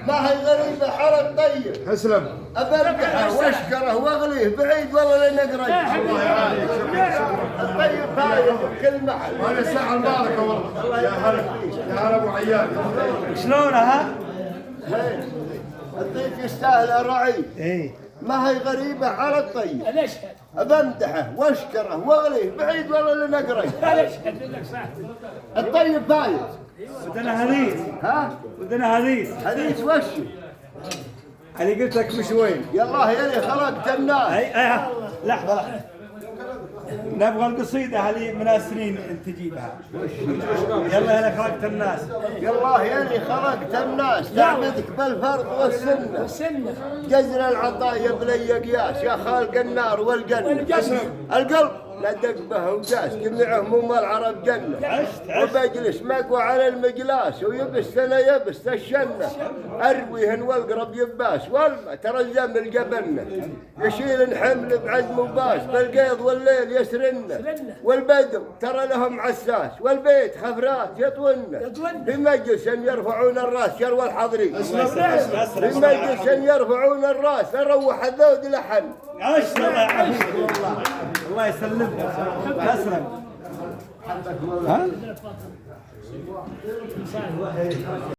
ما هي غريبة حرق طيب. اسلم. أبركه واشكره واغليه بعيد والله لين قريب. الله يعافيك. الطيب فايز بكل محل. وانا الساعة الباركة والله. يا هلا يا هلا ابو عيال. شلونها؟ الضيف يستاهل الرعي. ايه ما هي غريبة على الطيب. أنا أشهد. أبمدحه واشكره واغليه بعيد والله لين قريب. أنا أشهد إنك صاحب. الطيب فايز. ودنا حديث. ها؟ ودنا حديث. حديث وشو؟ اللي قلت لك بشوي. يالله يلي خلقت الناس. اي لحظة نبغى القصيدة هذه من السنين انت تجيبها. يلا انا خلقت الناس. يالله يلي خلقت الناس تعبدك بالفرض والسنة. سنة. جزر العطايا بلي قياس يا خالق النار والجنة. القلب لا دق به وجاس جميع هموم العرب جنة. وبجلس مقوى على المجلاس ويبس انا يبس الشنة. ارويهن والقرب يباس والما ترى الزمن جبلنا. يشيل حمل بعزم وباس بالقيض والليل يسرنا. والبدو ترى لهم عساس والبيت خفرات يطونا. في مجلس يرفعون الراس يروى الحضري. في مجلس يرفعون الراس نروح الذود لحن. الله يعافيك والله. الله يسلمك. اسلم. ها؟